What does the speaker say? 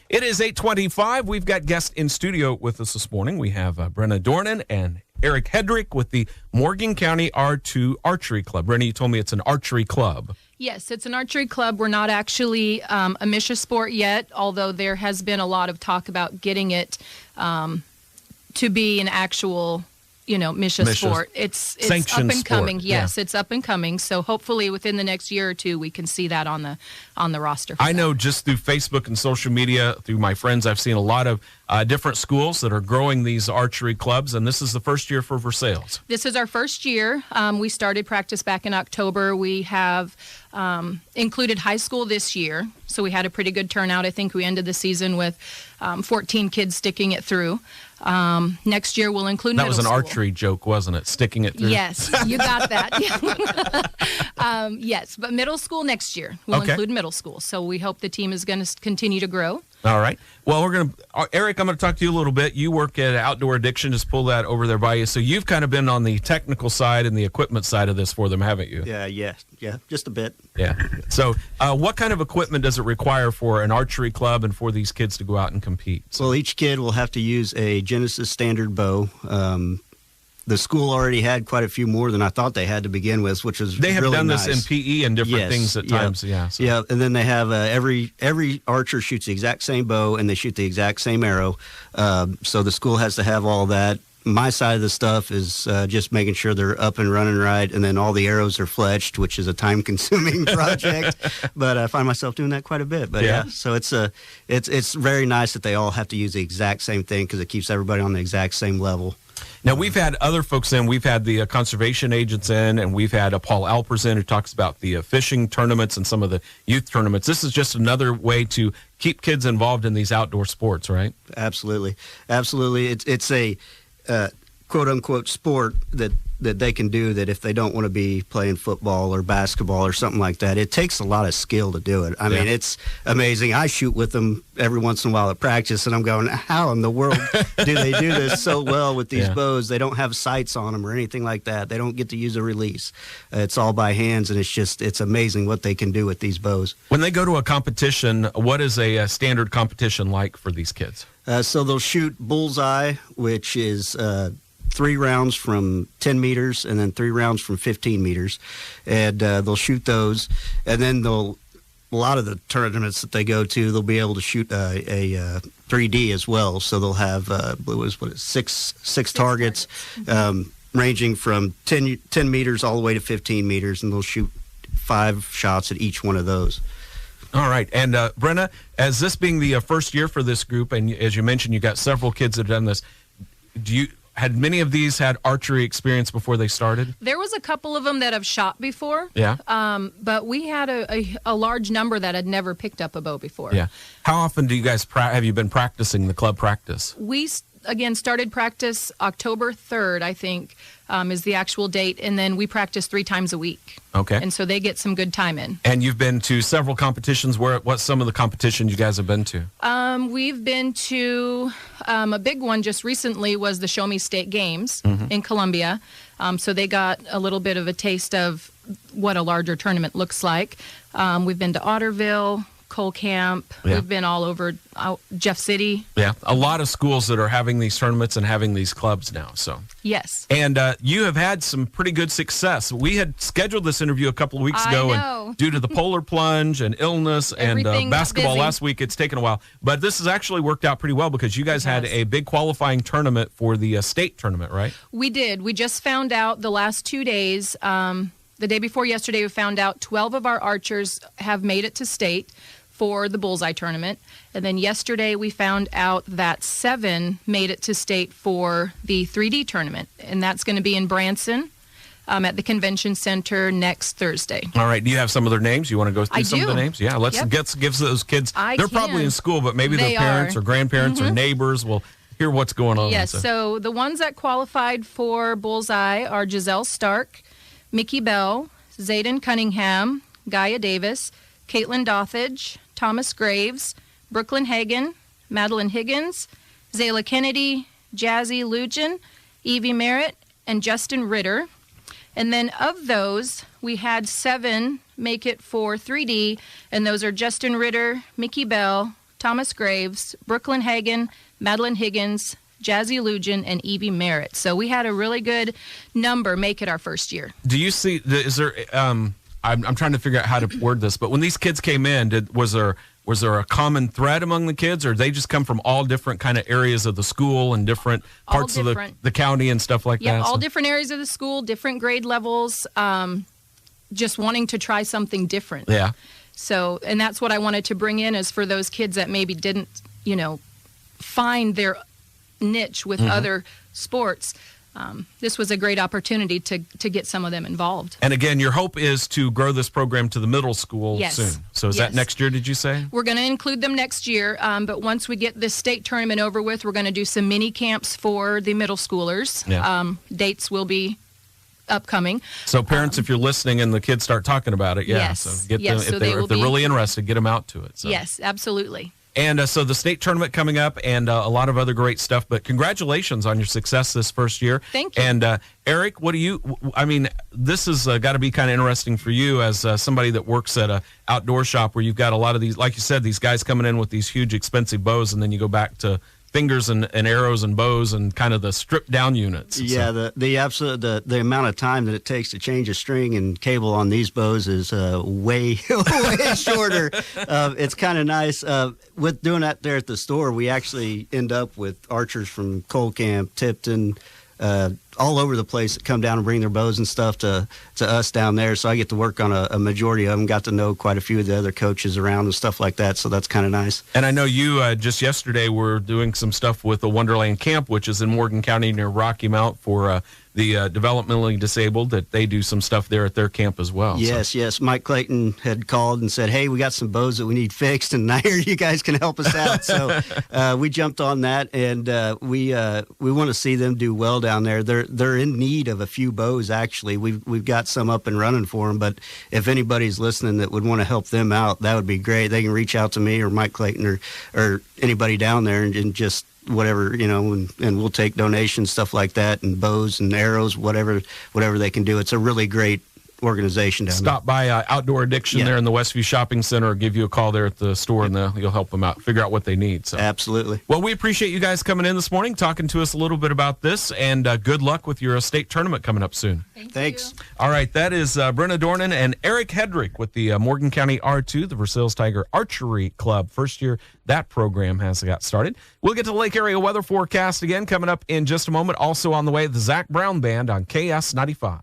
It is 8:25. We've got guests in studio with us this morning. We have Brenna Dornan and Eric Hedrick with the Morgan County R2 Archery Club. Brenna, you told me it's an archery club. Yes, it's an archery club. We're not actually a MSHA sport yet, although there has been a lot of talk about getting it to be an actual, MSHA sport. It's up and coming. Yes, it's up and coming. So hopefully within the next year or two, we can see that on the roster. I know just through Facebook and social media, through my friends, I've seen a lot of different schools that are growing these archery clubs, and this is the first year for Versailles. This is our first year. We started practice back in October. We have included high school this year, so we had a pretty good turnout. I think we ended the season with 14 kids sticking it through. Next year we'll include middle school. That was an archery joke, wasn't it? Sticking it through? Yes, you got that. Yes, but middle school next year. We'll include middle school. So we hope the team is going to continue to grow. All right. Well, Eric, I'm going to talk to you a little bit. You work at Outdoor Addiction. Just pull that over there by you. So you've kind of been on the technical side and the equipment side of this for them, haven't you? Yeah, just a bit. Yeah. So what kind of equipment does it require for an archery club and for these kids to go out and compete? Well, each kid will have to use a Genesis standard bow. The school already had quite a few more than I thought they had to begin with, which is they have really done nice. This in PE and different things at times. Yeah. So. Yeah, and then they have every archer shoots the exact same bow and they shoot the exact same arrow. So the school has to have all that. My side of the stuff is just making sure they're up and running right, and then all the arrows are fletched, which is a time-consuming project. But I find myself doing that quite a bit. But yeah, so it's very nice that they all have to use the exact same thing because it keeps everybody on the exact same level. Now, we've had other folks in. We've had the conservation agents in, and we've had Paul Alpers in who talks about the fishing tournaments and some of the youth tournaments. This is just another way to keep kids involved in these outdoor sports, right? Absolutely. It's a quote-unquote sport that they can do that if they don't want to be playing football or basketball or something like that. It takes a lot of skill to do it. I mean, it's amazing. I shoot with them every once in a while at practice, and I'm going, how in the world do they do this so well with these bows? They don't have sights on them or anything like that. They don't get to use a release. It's all by hands, and it's amazing what they can do with these bows. When they go to a competition, what is a standard competition like for these kids? So they'll shoot bullseye, which is 3 rounds from 10 meters and then 3 rounds from 15 meters. And they'll shoot those. And then a lot of the tournaments that they go to, they'll be able to shoot a 3D as well. So they'll have, six targets, ranging from 10 meters all the way to 15 meters. And they'll shoot 5 shots at each one of those. All right. And Brenna, as this being the first year for this group, and as you mentioned, you got several kids that have done this, had many of these had archery experience before they started? There was a couple of them that have shot before. Yeah. But we had a large number that had never picked up a bow before. Yeah. How often do you guys have you been practicing the club practice? We started practice October 3rd, I think, is the actual date, and then we practice 3 times a week. Okay. And so they get some good time in. And you've been to several competitions. What's some of the competitions you guys have been to? We've been to a big one just recently was the Show Me State Games in Columbia. So they got a little bit of a taste of what a larger tournament looks like. We've been to Otterville, Cole Camp. Yeah. We've been all over Jeff City. Yeah, a lot of schools that are having these tournaments and having these clubs now. So yes, and you have had some pretty good success. We had scheduled this interview a couple of weeks ago, and due to the polar plunge and illness and basketball last week, it's taken a while. But this has actually worked out pretty well because you guys had a big qualifying tournament for the state tournament, right? We did. We just found out the last 2 days. The day before yesterday, we found out 12 of our archers have made it to state for the bullseye tournament. And then yesterday we found out that 7 made it to state for the 3D tournament. And that's going to be in Branson at the convention center next Thursday. All right. Do you have some of their names? You want to go through some of the names? Yeah. Let's give those kids. They're probably in school, but maybe their parents or grandparents or neighbors will hear what's going on. Yes. So the ones that qualified for bullseye are Giselle Stark, Mickey Bell, Zayden Cunningham, Gaia Davis, Caitlin Dothage, Thomas Graves, Brooklyn Hagan, Madeline Higgins, Zayla Kennedy, Jazzy Lugin, Evie Merritt, and Justin Ritter. And then of those, we had 7 make it for 3D, and those are Justin Ritter, Mickey Bell, Thomas Graves, Brooklyn Hagan, Madeline Higgins, Jazzy Lugin, and Evie Merritt. So we had a really good number make it our first year. Do you see, is there, I'm trying to figure out how to word this, but when these kids came in, was there a common thread among the kids, or they just come from all different kind of areas of the school and different parts of the county and stuff like that? Yeah, all different areas of the school, different grade levels, just wanting to try something different. Yeah. So, and that's what I wanted to bring in, is for those kids that maybe didn't, find their niche with other sports. This was a great opportunity to get some of them involved. And again, your hope is to grow this program to the middle school soon. So is that next year, did you say? We're going to include them next year, but once we get this state tournament over with, we're going to do some mini camps for the middle schoolers. Yeah. Dates will be upcoming. So parents, if you're listening and the kids start talking about it, yes. So get them, if they're really interested, get them out to it. So. Yes, absolutely. And so the state tournament coming up, and a lot of other great stuff. But congratulations on your success this first year. Thank you. And Eric, this has got to be kind of interesting for you as somebody that works at an outdoor shop where you've got a lot of these, like you said, these guys coming in with these huge expensive bows, and then you go back to fingers and arrows and bows and kind of the stripped down units. Yeah, so. the amount of time that it takes to change a string and cable on these bows is way shorter. It's kind of nice. With doing that there at the store, we actually end up with archers from Cole Camp, Tipton, all over the place that come down and bring their bows and stuff to us down there. So I get to work on a majority of them, got to know quite a few of the other coaches around and stuff like that. So that's kind of nice. And I know you just yesterday were doing some stuff with the Wonderland Camp, which is in Morgan County near Rocky Mount for the developmentally disabled, that they do some stuff there at their camp as well. Yes. Mike Clayton had called and said, hey, we got some bows that we need fixed, and I hear you guys can help us out. So we jumped on that, and we want to see them do well down there. They're in need of a few bows, actually. We've got some up and running for them, but if anybody's listening that would want to help them out, that would be great. They can reach out to me or Mike Clayton or anybody down there and just whatever, and we'll take donations, stuff like that, and bows and arrows, whatever they can do. It's a really great organization down there. Stop by Outdoor Addiction there in the Westview Shopping Center, or give you a call there at the store, and you'll help them out, figure out what they need. So. Absolutely. Well, we appreciate you guys coming in this morning, talking to us a little bit about this, and good luck with your state tournament coming up soon. Thanks. All right, that is Brenna Dornan and Eric Hedrick with the Morgan County R2, the Versailles Tiger Archery Club. First year that program has got started. We'll get to the Lake Area weather forecast again coming up in just a moment. Also on the way, the Zach Brown Band on KS 95.